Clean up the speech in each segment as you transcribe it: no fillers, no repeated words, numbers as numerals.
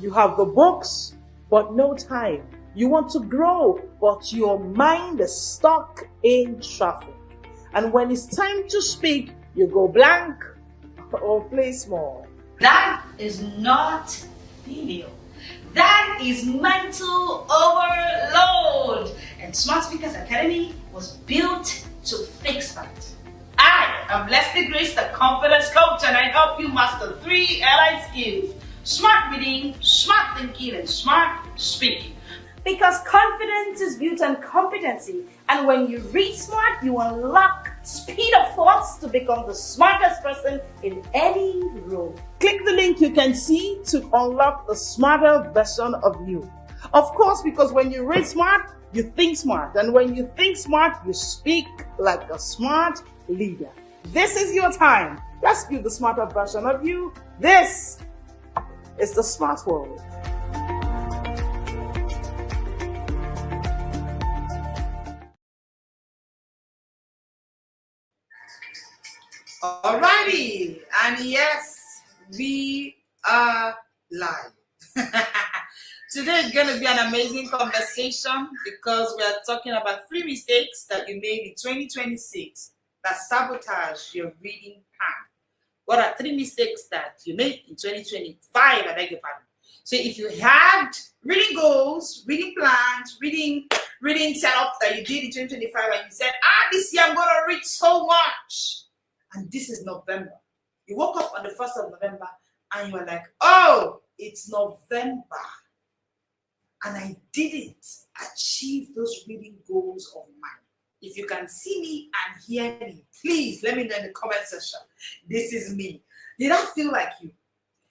You have the books, but no time. You want to grow, but your mind is stuck in traffic. And when it's time to speak, you go blank or play small. That is not failure. That is mental overload. And Smart Speakers Academy was built to fix that. I am Leslie Grace, the confidence coach, and I help you master 3 allied skills: smart reading, smart thinking, and smart speaking. Because confidence is built on competency, and when you read smart, you unlock speed of thoughts to become the smartest person in any room. Click the link you can see to unlock the smarter version of you. Of course, because when you read smart, you think smart. And when you think smart, you speak like a smart leader. This is your time. Let's build the smarter version of you. This is the Smart World. Alrighty, and yes, we are live. Today is going to be an amazing conversation because we are talking about 3 mistakes that you made in 2026 that sabotage your reading plan. What are 3 mistakes that you made in 2025? I beg your pardon. So if you had reading goals, reading plans, reading setup that you did in 2025 and you said, this year I'm going to read so much. And this is November. You woke up on the 1st of November and you were like, oh, it's November. And I didn't achieve those reading goals of mine. If you can see me and hear me, please let me know in the comment section. This is me. Did I feel like you?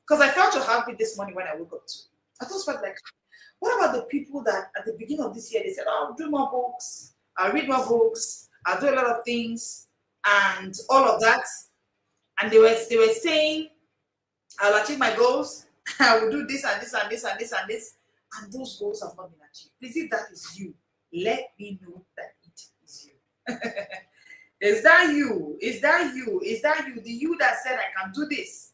Because I felt your heartbeat this morning when I woke up too. I just felt like, what about the people that at the beginning of this year, they said, I'll do more books, I'll read more books, I'll do a lot of things, and all of that, and they were saying, I'll achieve my goals, I will do this and this and this and this and this, and those goals have not been achieved. Please, if that is you, let me know that it is you. Is that you? Is that you? Is that you? The you that said, I can do this.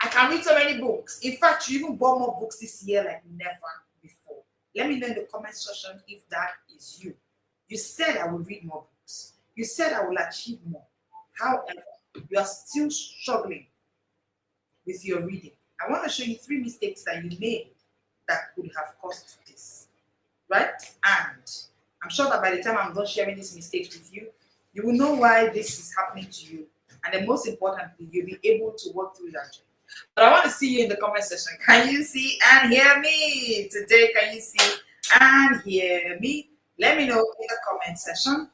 I can read so many books. In fact, you even bought more books this year like never before. Let me know in the comment section if that is you. You said I will read more books. You said I will achieve more. However, you are still struggling with your reading. I want to show you 3 mistakes that you made that could have caused this, right? And I'm sure that by the time I'm done sharing these mistakes with you, you will know why this is happening to you. And then most importantly, you'll be able to work through that journey. But I want to see you in the comment section. Can you see and hear me? Today, can you see and hear me? Let me know in the comment section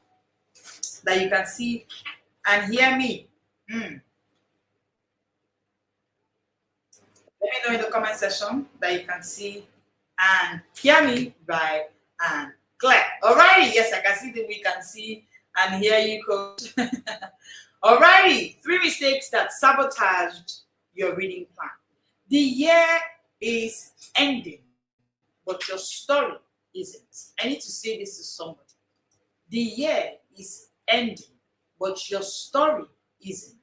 that you can see and hear me. Let me know in the comment section that you can see and hear me right and clear. Alrighty, yes, I can see that we can see and hear you, coach. Alrighty, 3 mistakes that sabotaged your reading plan. The year is ending, but your story isn't. I need to say this to somebody. The year is ending, but your story isn't.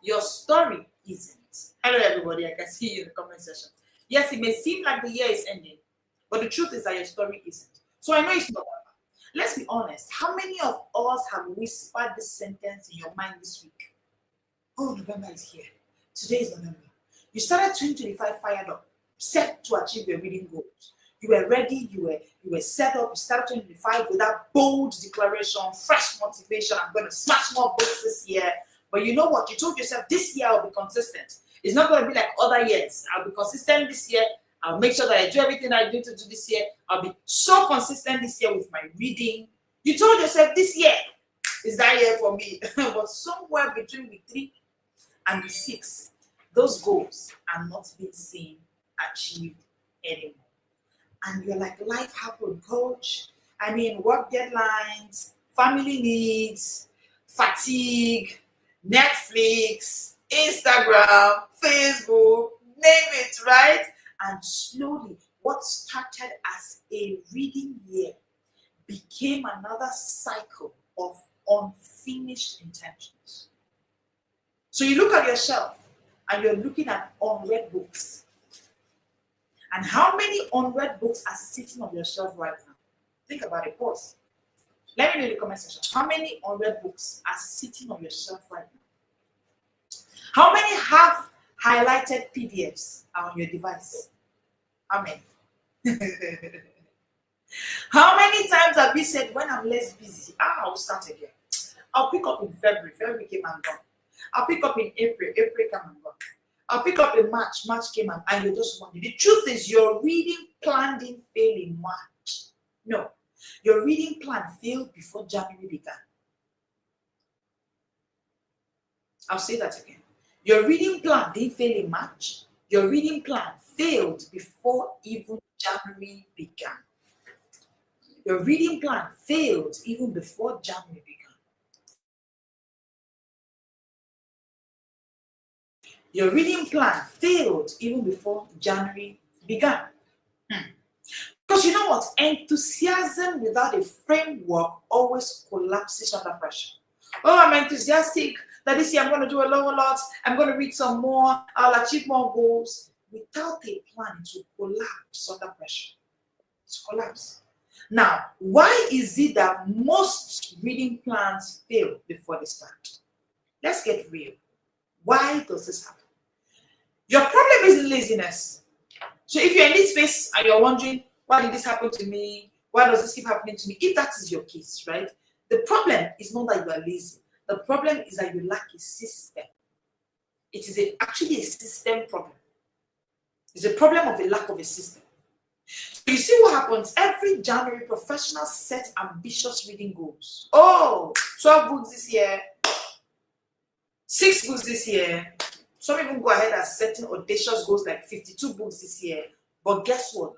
Your story isn't. Hello, everybody. I can see you in the comment section. Yes, it may seem like the year is ending, but the truth is that your story isn't. So I know it's not. Let's be honest. How many of us have whispered this sentence in your mind this week? Oh, November is here. Today is November. You started 2025 fired up, set to achieve your reading goals. You were ready, you were set up, you started 2025 with that bold declaration, fresh motivation. I'm going to smash more books this year. But you know what? You told yourself this year I'll be consistent. It's not going to be like other years. I'll be consistent this year. I'll make sure that I do everything I need to do this year. I'll be so consistent this year with my reading. You told yourself this year is that year for me. But somewhere between week 3 and week 6, those goals are not being seen, achieved anymore. And you're like, life happened, coach. I mean, work deadlines, family needs, fatigue, Netflix, Instagram, Facebook, name it, right? And slowly, what started as a reading year became another cycle of unfinished intentions. So you look at yourself and you're looking at unread books. And how many unread books are sitting on your shelf right now? Think about it. Pause. Let me know in the comment section. How many unread books are sitting on your shelf right now? How many have highlighted PDFs on your device? How many? How many times have you said, when I'm less busy, I'll start again? I'll pick up in February. February came and gone. I'll pick up in April. April came and gone. I'll pick up in March. March came and you just wondering. The truth is, your reading plan didn't fail in March. No. Your reading plan failed before January began. I'll say that again. Your reading plan didn't fail in March. Your reading plan failed before even January began. Your reading plan failed even before January began. Your reading plan failed even before January began. Because you know what? Enthusiasm without a framework always collapses under pressure. Oh, I'm enthusiastic that this year I'm going to do a lot. I'm going to read some more. I'll achieve more goals. Without a plan, it will collapse under pressure. It's collapse. Now, why is it that most reading plans fail before they start? Let's get real. Why does this happen? Your problem isn't laziness. So if you're in this space and you're wondering, why did this happen to me? Why does this keep happening to me? If that is your case, right? The problem is not that you are lazy. The problem is that you lack a system. It is actually a system problem. It's a problem of a lack of a system. So you see what happens? Every January, professionals set ambitious reading goals. Oh, 12 books this year. 6 books this year. Some even go ahead and setting audacious goals like 52 books this year. But guess what?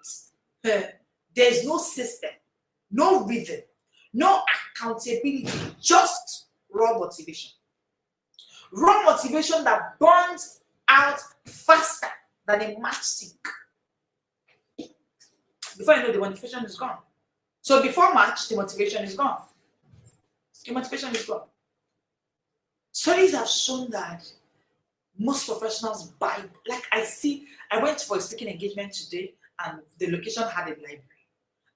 There's no system, no rhythm, no accountability, just raw motivation. Raw motivation that burns out faster than a matchstick. Before you know, the motivation is gone. So before March, the motivation is gone. The motivation is gone. Studies have shown that most professionals buy, like I went for a speaking engagement today and the location had a library.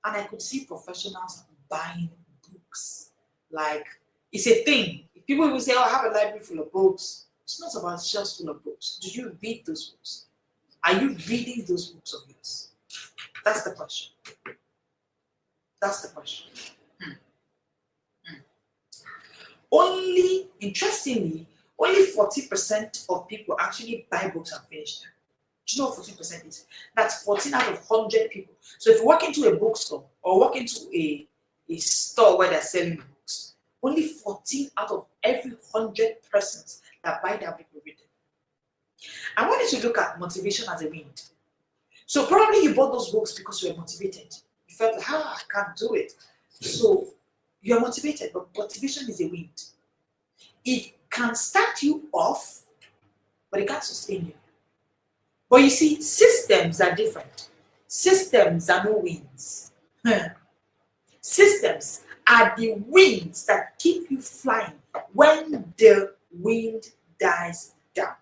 And I could see professionals buying books. Like, it's a thing. People will say, oh, I have a library full of books. It's not about shelves full of books. Do you read those books? Are you reading those books of yours? That's the question. That's the question. Interestingly, only 40% of people actually buy books and finish them. Do you know what 14% is? That's 14 out of 100 people. So if you walk into a bookstore or walk into a store where they're selling books, only 14 out of every 100 persons that buy that book will read them. I want you to look at motivation as a wind. So probably you bought those books because you were motivated. You felt like, I can't do it. So you're motivated, but motivation is a wind. It can start you off, but it can't sustain you. But you see, systems are different. Systems are no winds. Systems are the winds that keep you flying when the wind dies down.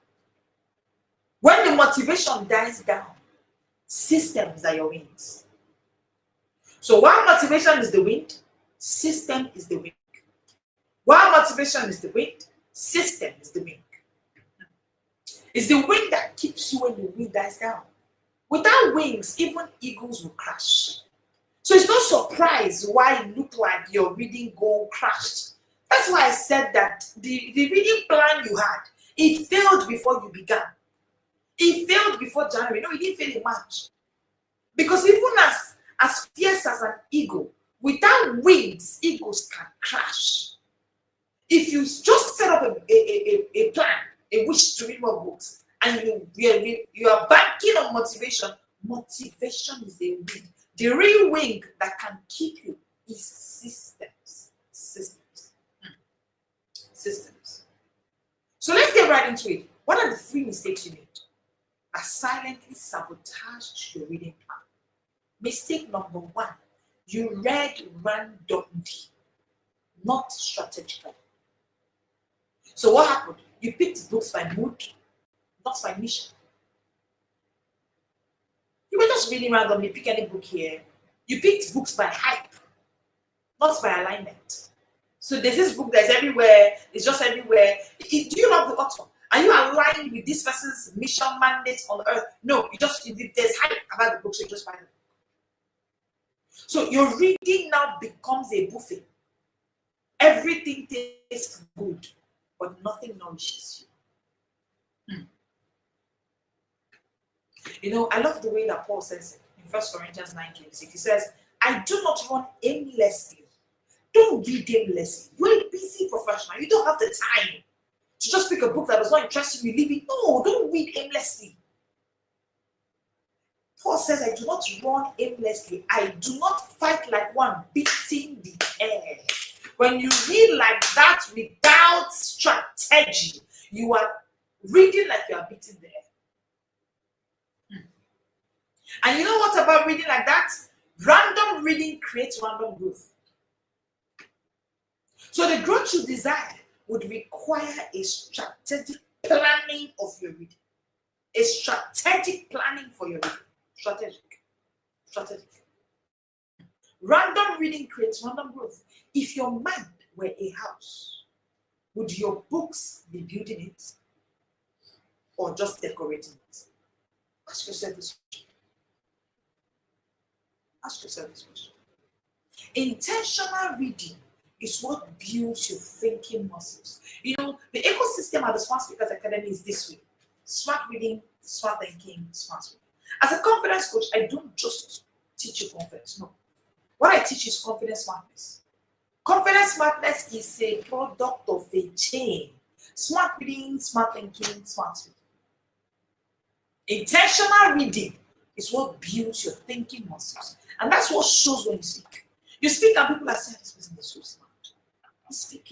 When the motivation dies down, systems are your wings. So while motivation is the wind, system is the wing. While motivation is the wind, system is the wing. It's the wind that keeps you when the wind dies down. Without wings, even eagles will crash. So it's no surprise why it looked like your reading goal crashed. That's why I said that the reading plan you had, it failed before you began. It failed before January. No, it didn't fail in March. Because even as fierce as an eagle, without wings, eagles can crash. If you just set up a plan, a wish to read more books, and you are banking on motivation, motivation is a wing. The real wing that can keep you is systems. Systems. So let's get right into it. What are the 3 mistakes you made that silently sabotaged your reading plan? Mistake number 1, you read randomly, not strategically. So what happened? You picked books by mood, not by mission. You were just just reading randomly, pick any book here. You picked books by hype, not by alignment. So there's this book that's everywhere, it's just everywhere. Do you love the author? Are you aligned with this person's mission mandate on earth? No, there's hype about the book, so you just buy it. So your reading now becomes a buffet. Everything tastes good, but nothing nourishes you. You know, I love the way that Paul says it in 1 Corinthians 9:26. He says, I do not run aimlessly. Don't read aimlessly. You're a busy professional. You don't have the time to just pick a book that does not interest you. You leave it. No, don't read aimlessly. Paul says, I do not run aimlessly. I do not fight like one beating the air. When you read like that without strategy, you are reading like you are beating the air. And you know what about reading like that? Random reading creates random growth. So the growth you desire would require a strategic planning of your reading. A strategic planning for your reading. Strategic. Random reading creates random growth. If your mind were a house, would your books be building it or just decorating it? Ask yourself this question. Ask yourself this question. Intentional reading is what builds your thinking muscles. You know, the ecosystem at the Smart Speakers Academy is this way. Smart reading, smart thinking, smart reading. As a confidence coach, I don't just teach you confidence. No. What I teach is confidence smartness. Confidence smartness is a product of a chain. Smart reading, smart thinking, smart reading. Intentional reading is what builds your thinking muscles. And that's what shows when you speak. You speak and people are saying, this person is so smart. You speak,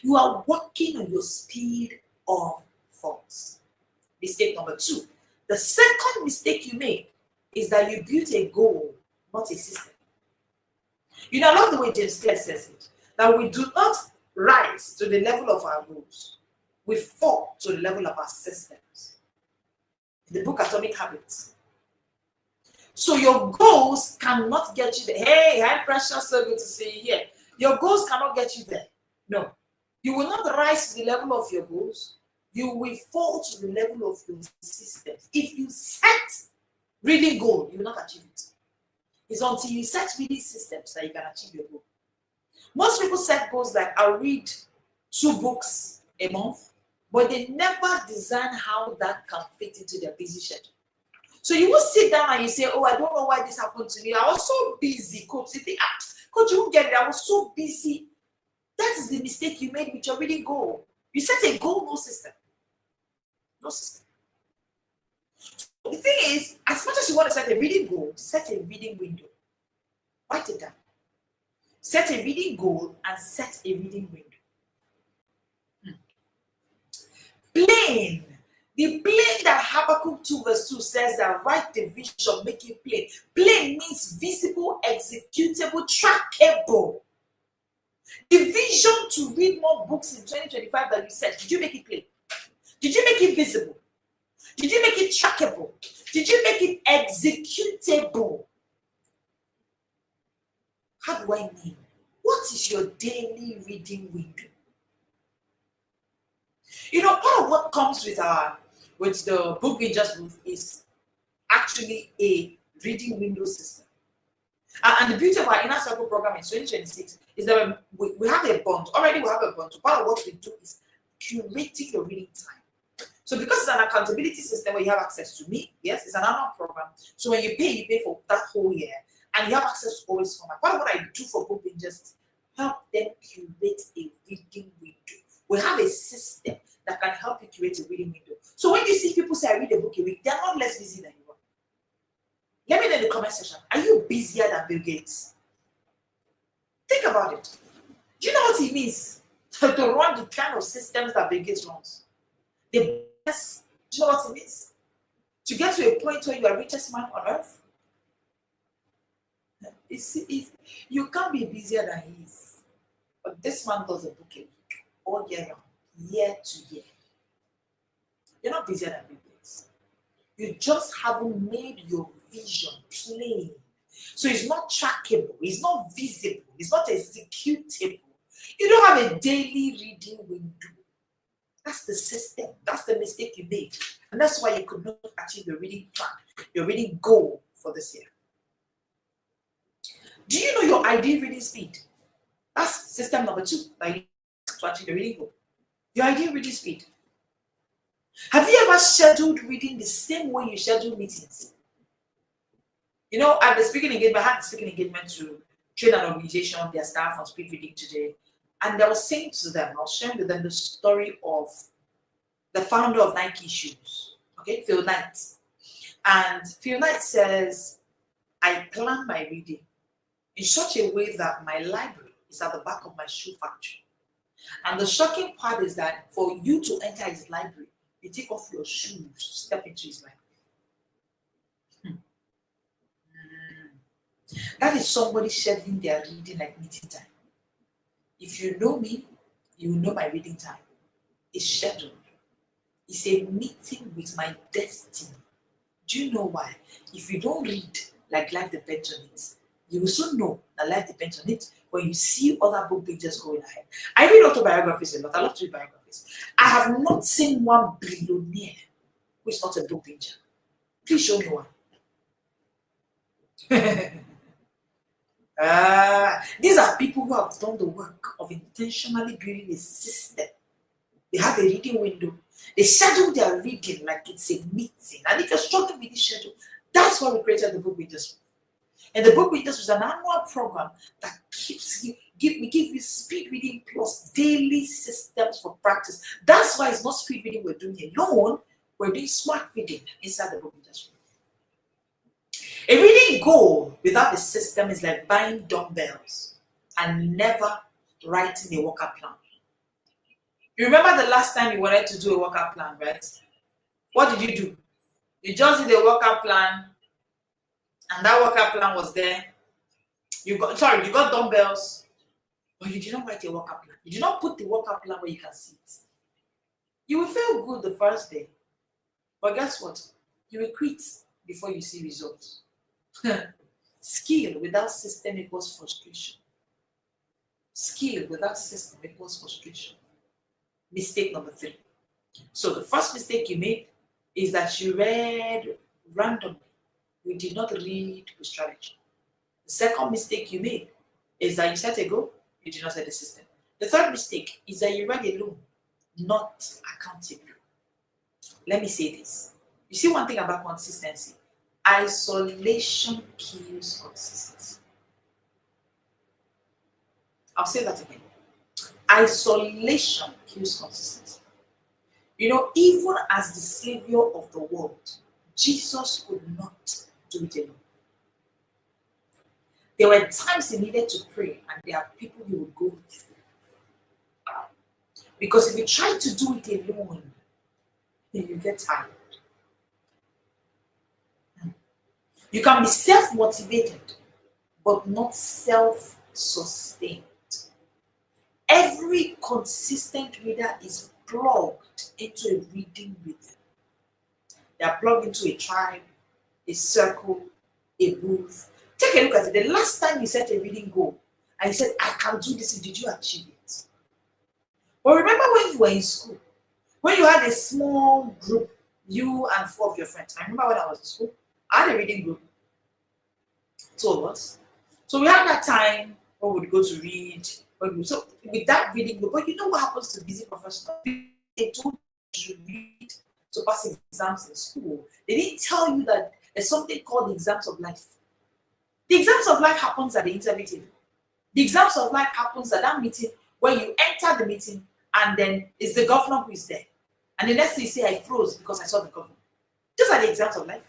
you are working on your speed of thoughts. Mistake number 2. The second mistake you make is that you built a goal, not a system. You know, I love the way James Clear says it, that we do not rise to the level of our goals. We fall to the level of our systems. In the book Atomic Habits. So your goals cannot get you there. Hey, high pressure, so good to see you here. Your goals cannot get you there. No. You will not rise to the level of your goals. You will fall to the level of your systems. If you set reading goal, you will not achieve it. It's until you set reading systems that you can achieve your goal. Most people set goals like, I'll read 2 books a month, but they never design how that can fit into their busy schedule. So you will sit down and you say, oh, I don't know why this happened to me. I was so busy, coach. You think, coach, you won't get it. I was so busy. That is the mistake you made with your reading goal. You set a goal, no system. No system. The thing is, as much as you want to set a reading goal, set a reading window. Write it down. Set a reading goal and set a reading window. Plain. The plain that Habakkuk 2 verse 2 says that write the vision, make it plain. Plain means visible, executable, trackable. The vision to read more books in 2025 that you said, did you make it plain? Did you make it visible? Did you make it trackable? Did you make it executable? How do I mean? What is your daily reading window? You know, part of what comes with the book bingers booth is actually a reading window system. And the beauty of our inner circle program in 2026 is that we have a bond. Already we have a bond. So part of what we do is curating your reading time. So because it's an accountability system where you have access to me, yes, it's an annual program. So when you pay for that whole year. And you have access to always format. Part of what I do for book bingers is help them curate a reading window. We have a system that can help you curate a reading window. So when you see people say, I read a book a week, they're not less busy than you are. Let me know in the comment section, are you busier than Bill Gates? Think about it. Do you know what it means to run the kind of systems that Bill Gates runs? The best, do you know what it means? To get to a point where you are the richest man on earth? You can't be busier than he is. But this man does a book a week, all year round, year to year. You're not busier than Bill Gates. You just haven't made your vision So it's not trackable, it's not visible, it's not executable. You don't have a daily reading window. That's the system. That's the mistake you made. And that's why you could not achieve your reading plan, your reading goal for this year. Do you know your ideal reading speed? That's system number 2 that you to achieve your reading goal. Your ideal reading speed. Have you ever scheduled reading the same way you schedule meetings? You know, at the speaking engagement, I had the speaking engagement to train an organization, their staff on speed reading today. And I was saying to them, I was sharing with them the story of the founder of Nike shoes, okay, Phil Knight. And Phil Knight says, I plan my reading in such a way that my library is at the back of my shoe factory. And the shocking part is that for you to enter his library, you take off your shoes to step into his library. That is somebody scheduling their reading like meeting time. If you know me, you will know my reading time. It's scheduled. It's a meeting with my destiny. Do you know why? If you don't read like life depends on it, you will soon know that life depends on it when you see other book pages going ahead. I read autobiographies a lot. I love to read biographies. I have not seen one billionaire who is not a book pager. Please show me one. These are people who have done the work of intentionally building a system. They have a reading window. They schedule their reading like it's a meeting. And if you're struggling with this schedule, that's why we created the Book Readers. And the Book Readers was an annual program that keeps you, we give you speed reading plus daily systems for practice. That's why it's not speed reading we're doing alone. We're doing smart reading inside the Book Readers. A reading goal without a system is like buying dumbbells and never writing a workout plan. You remember the last time you wanted to do a workout plan, right? What did you do? You just did a workout plan, and that workout plan was there. You got dumbbells, but you did not write a workout plan. You did not put the workout plan where you can see it. You will feel good the first day, but guess what? You will quit before you see results. Skill without system equals frustration. Skill without system equals frustration. Mistake number 3. So the first mistake you made is that you read randomly. You did not read with strategy. The second mistake you made is that you set a goal, you did not set a system. The third mistake is that you read alone, not accountable. Let me say this. You see one thing about consistency. Isolation kills consistency. I'll say that again. Isolation kills consistency. You know, even as the Savior of the world, Jesus could not do it alone. There were times he needed to pray, and there are people he would go with. Because if you try to do it alone, then you get tired. You can be self-motivated, but not self-sustained. Every consistent reader is plugged into a reading rhythm. They are plugged into a tribe, a circle, a booth. Take a look at it. The last time you set a reading goal and you said, I can do this, did you achieve it? But remember when you were in school, when you had a small group, you and 4 of your friends. I remember when I was in school, I had a reading group, 2 of us. So we had that time when we would go to read. So with that reading group, but you know what happens to busy professionals? They told you to read to pass exams in school. They didn't tell you that there's something called the exams of life. The exams of life happens at the interview table. The exams of life happens at that meeting where you enter the meeting and then it's the governor who is there. And the next thing you say, I froze because I saw the governor. Those are the exams of life.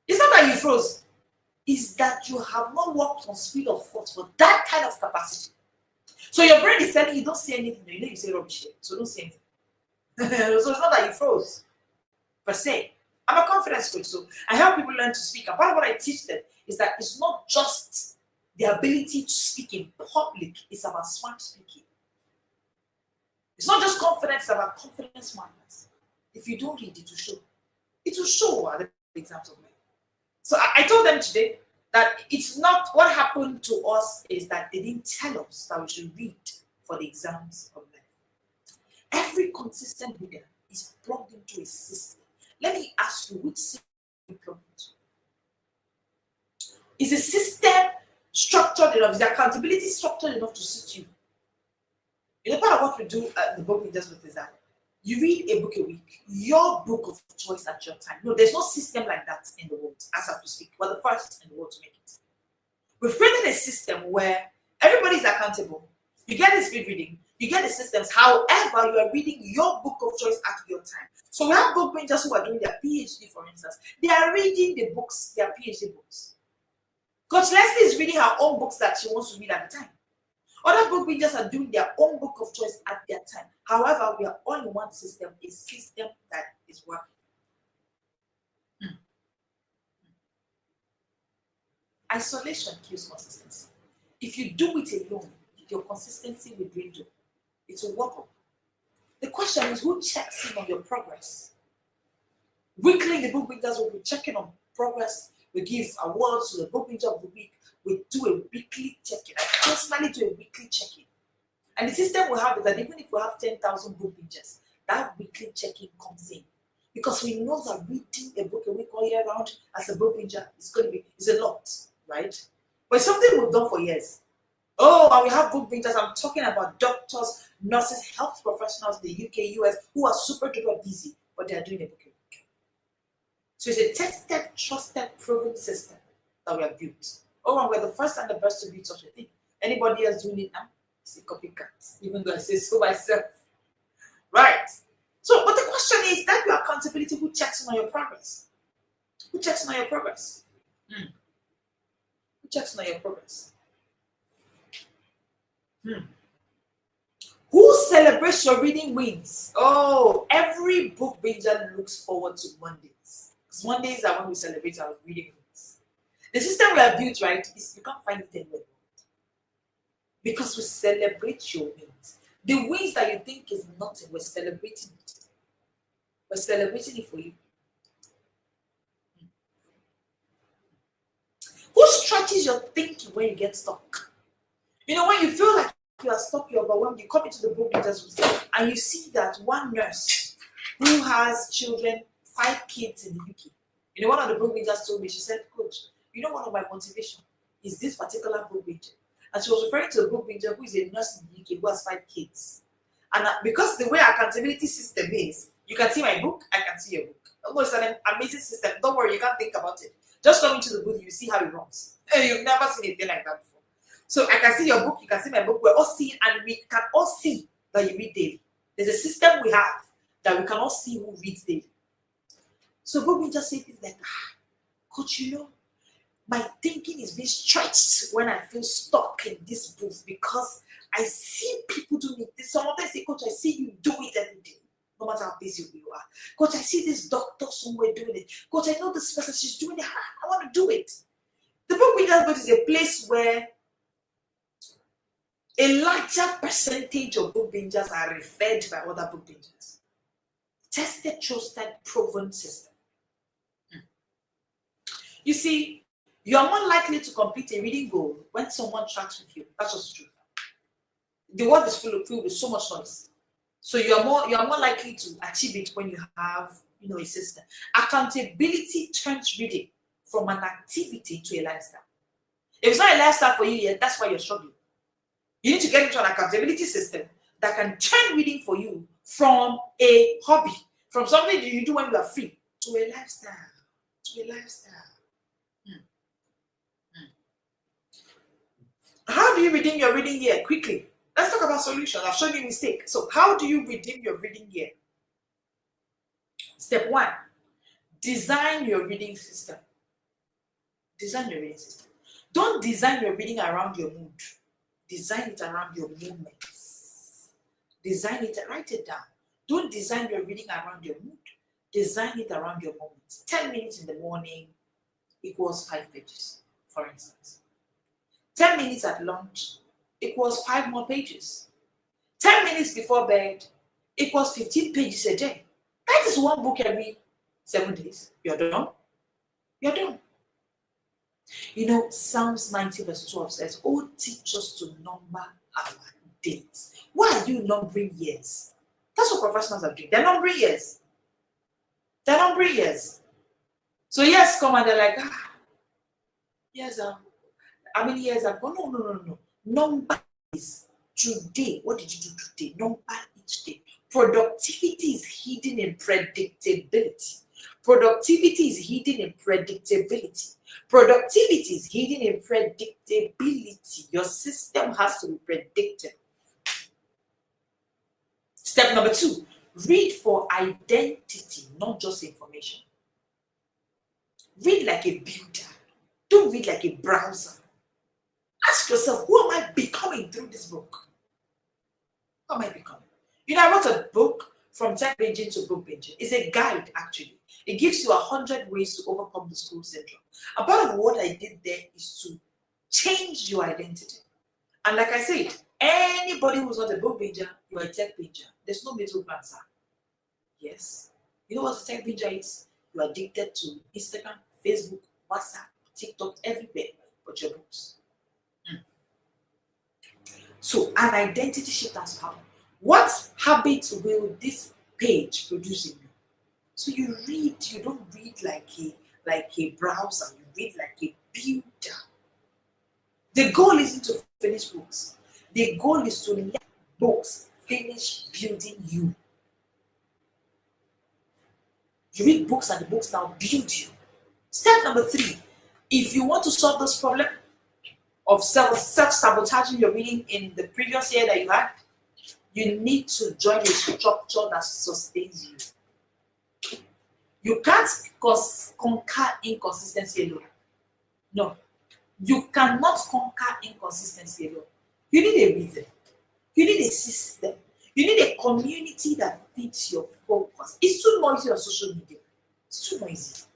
It's not that you froze. It's that you have not worked on speed of thought for that kind of capacity. So your brain is telling you, don't say anything. You know you say rubbish here, so don't say anything. So it's not that you froze, per se. I'm a confidence coach, so I help people learn to speak. And part of what I teach them is that it's not just the ability to speak in public, it's about smart speaking. It's not just confidence, it's about confidence smartness. If you don't read, it will show. It will show at the exams of life. So I told them today that it's not what happened to us is that they didn't tell us that we should read for the exams of life. Every consistent reader is plugged into a system. Let me ask you, which system are you plugged into? Is a system structured enough? Is the accountability structured enough to suit you? You know, part of what we do at the book just with is that you read a book a week, your book of choice at your time. No, there's no system like that in the world, as I have to speak. We're the first in the world to make it. We've created a system where everybody's accountable. You get the speed reading, you get the systems. However, you are reading your book of choice at your time. So we have book bingers who are doing their PhD, for instance. They are reading the books, their PhD books. Coach Leslie is reading her own books that she wants to read at the time. Other book readers are doing their own book of choice at their time. However, we are all in one system, a system that is working. Isolation kills consistency. If you do it alone, your consistency will dwindle. It will wobble. The question is, who checks in on your progress? Weekly, the book readers will be checking on progress. We give awards to the book reader of the week. We do a weekly check-in. I personally do a weekly check-in. And the system we have is that even if we have 10,000 book binges, that weekly check-in comes in. Because we know that reading a book a week all year round as a book binger is a lot, right? But it's something we've done for years. Oh, and we have book bingers. I'm talking about doctors, nurses, health professionals in the UK, US, who are super duper busy, but they are doing a book a week. So it's a tested, trusted, proven system that we have built. Oh, and we're the first and the best to build such a thing. Anybody else doing it now? It's a copycat, even though I say so myself. Right. So, but the question is that your accountability, who checks on your progress? Who checks on your progress? Who checks on your progress? Who celebrates your reading wins? Oh, every book binger looks forward to Mondays. Because Mondays are when we celebrate our reading wins. The system we have built, right, is you can't find it anywhere. Because we celebrate your wins. The wins that you think is nothing, we're celebrating it. We're celebrating it for you. Who stretches your thinking when you get stuck? You know, when you feel like you are stuck, you're overwhelmed, you come into the book and you see that one nurse who has children, 5 kids in the UK. You know, one of the book readers told me, she said, Coach, you know, one of my motivation is this particular book reader. And she was referring to a book reader who is a nurse in the UK who has 5 kids. And because the way our accountability system is, you can see my book, I can see your book. Oh, it's an amazing system. Don't worry, you can't think about it. Just come into the booth, you see how it runs. You've never seen anything like that before. So I can see your book, you can see my book. We're all seeing, and we can all see that you read daily. There's a system we have that we can all see who reads daily. So book we just say things like, Coach, you know, my thinking is being stretched when I feel stuck in this booth because I see people doing it. Some of them say, Coach, I see you do it every day, no matter how busy you are. Coach, I see this doctor somewhere doing it. Coach, I know this person, she's doing it. I want to do it. The book readers book is a place where a larger percentage of book bingers are referred by other book bingers. Tested, trusted, proven system. You see, you are more likely to complete a reading goal when someone tracks with you. That's just true. The world is filled with so much noise. So you are more likely to achieve it when you have, a system. Accountability turns reading from an activity to a lifestyle. If it's not a lifestyle for you yet, that's why you're struggling. You need to get into an accountability system that can turn reading for you from a hobby, from something that you do when you are free, to a lifestyle. How do you redeem your reading year? Quickly. Let's talk about solutions. I've shown you a mistake. So how do you redeem your reading year? Step 1, design your reading system. Design your reading system. Don't design your reading around your mood. Design it around your movements. Design it, write it down. Don't design your reading around your mood. Design it around your moments. 10 minutes in the morning equals 5 pages, for instance. 10 minutes at lunch equals 5 more pages. 10 minutes before bed equals 15 pages a day. That is 1 book every 7 days. You're done. You're done. You know, Psalms 90 verse 12 says, "Oh, teach us to number our days." Why are you numbering years? That's what professionals are doing. They're numbering years. They're numbering years. So years come and they're like, years how many years have gone? No. Number is today. What did you do today? Number each day. Productivity is hidden in predictability. Productivity is hidden in predictability. Productivity is hidden in predictability. Your system has to be predictable. Step number 2, read for identity, not just information. Read like a builder. Don't read like a browser. Ask yourself, who am I becoming through this book? Who am I becoming? You know, I wrote a book, From Tech Binging to Book Binging. It's a guide, actually. It gives you 100 ways to overcome the school syndrome. A part of what I did there is to change your identity. And like I said, anybody who's not a book binger, you're a tech binger. There's no middle ground, sir. Yes. You know what a tech binger is? You're addicted to Instagram, Facebook, WhatsApp, TikTok, everywhere but your books. So an identity shift has to happen. What habits will this page produce in you? So you read, you don't read like a browser, you read like a builder. The goal isn't to finish books. The goal is to let books finish building you. You read books and the books now build you. Step number 3, if you want to solve this problem of self-sabotaging your reading in the previous year that you had, you need to join a structure that sustains you. You can't conquer inconsistency alone. No. You cannot conquer inconsistency alone. You need a rhythm. You need a system. You need a community that fits your focus. It's too noisy on social media. It's too noisy.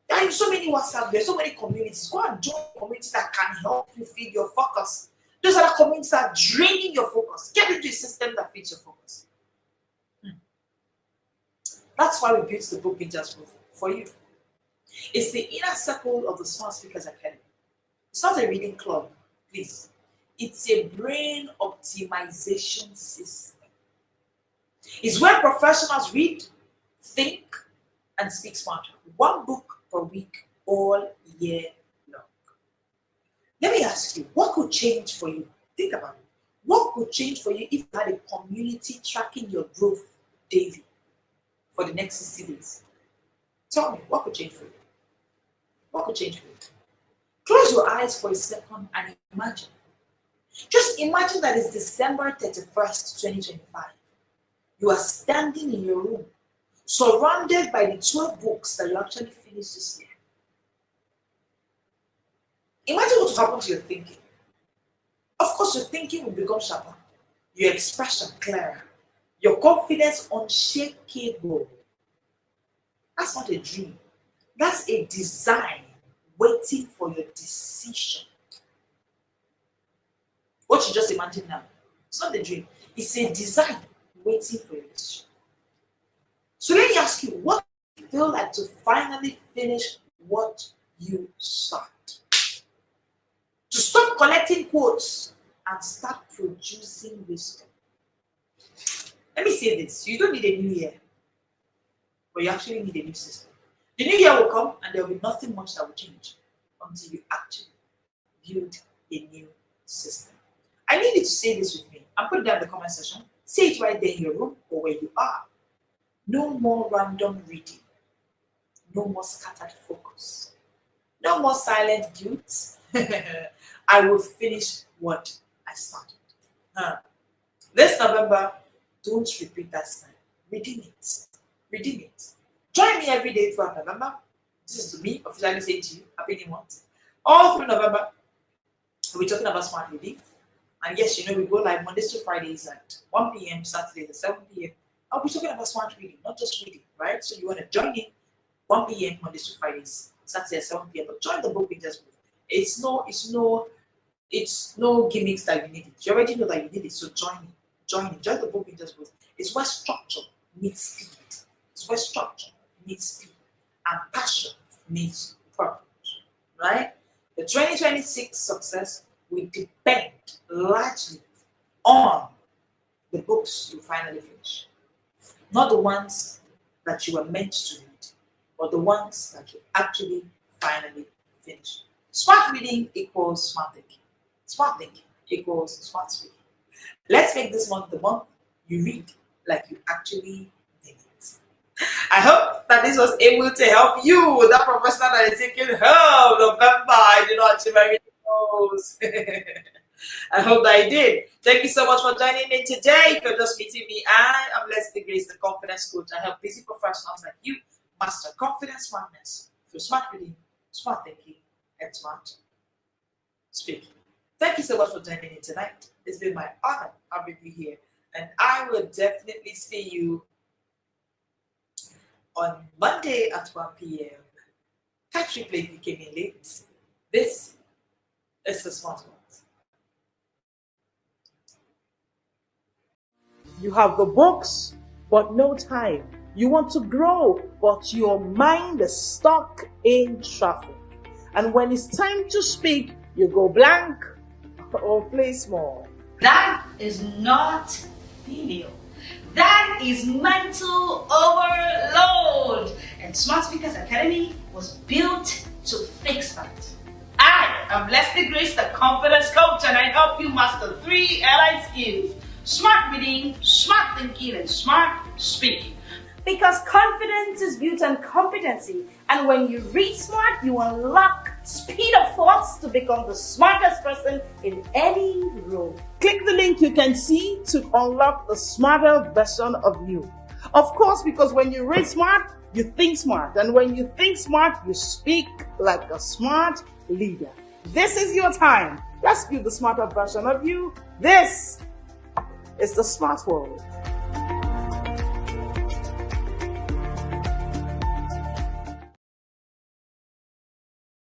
There are so many WhatsApp, there are so many communities. Go and join communities that can help you feed your focus. Those are the communities that are draining your focus. Get into a system that fits your focus. That's why we built the Book Bingers Group for you. It's the inner circle of the Smart Speakers Academy. It's not a reading club, please. It's a brain optimization system. It's where professionals read, think, and speak smarter. One book per week, all year long. Let me ask you, what could change for you? Think about it. What could change for you if you had a community tracking your growth daily for the next 60 days? Tell me, what could change for you? What could change for you? Close your eyes for a second and imagine. Just imagine that it's December 31st, 2025. You are standing in your room, surrounded by the 12 books that you actually finished this year. Imagine what will happen to your thinking. Of course, your thinking will become sharper, your expression clearer, your confidence unshakable. That's not a dream. That's a design waiting for your decision. What you just imagine now, it's not a dream. It's a design waiting for your decision. So let me ask you, what do you feel like to finally finish what you start? To stop collecting quotes and start producing wisdom. Let me say this, you don't need a new year, but you actually need a new system. The new year will come and there will be nothing much that will change until you actually build a new system. I need you to say this with me. I'm putting it down in the comment section. Say it right there in your room or where you are. No more random reading. No more scattered focus. No more silent guilt. I will finish what I started. This November, don't repeat that sign. Redeem it. Redeem it. Join me every day throughout November. This is me officially saying to you, happy new month. All through November, we're talking about smart reading. And yes, you know, we go live Mondays to Fridays at 1 p.m., Saturdays at 7 p.m. I'll be talking about smart reading, not just reading, right? So you want to join in 1 p.m. Mondays to Fridays, Saturday at 7 p.m. But join the Book Bingers group. It's no gimmicks that you need it. You already know that you need it, so join it. Join the Book Bingers group. It's where structure meets speed. It's where structure meets speed and passion meets purpose, right? The 2026 success will depend largely on the books you finally finish. Not the ones that you were meant to read, but the ones that you actually finally finish. Smart reading equals smart thinking. Smart thinking equals smart speaking. Let's make this month the month you read like you actually did it. I hope that this was able to help you, that professional that is taking help. November, I did not achieve my goals. I hope that I did. Thank you so much for joining me today. If you're just meeting me, I am Leslie Grace, the confidence coach. I help busy professionals like you master confidence smartness through smart reading, smart thinking, and smart speaking. Thank you so much for joining me tonight. It's been my honor having you here, and I will definitely see you on Monday at 1 p.m. Catch replay if you came in late. This is the Smart One. You have the books, but no time. You want to grow, but your mind is stuck in traffic. And when it's time to speak, you go blank or play small. That is not failure. That is mental overload. And Smart Speakers Academy was built to fix that. I am Leslie Grace, the confidence coach, and I help you master 3 allied skills: smart reading, smart thinking, and smart speaking. Because confidence is built on competency, and when you read smart, you unlock speed of thoughts to become the smartest person in any room. Click the link you can see to unlock the smarter version of you. Of course, because when you read smart, you think smart. And when you think smart, you speak like a smart leader. This is your time. Let's build the smarter version of you. This is the Smart World.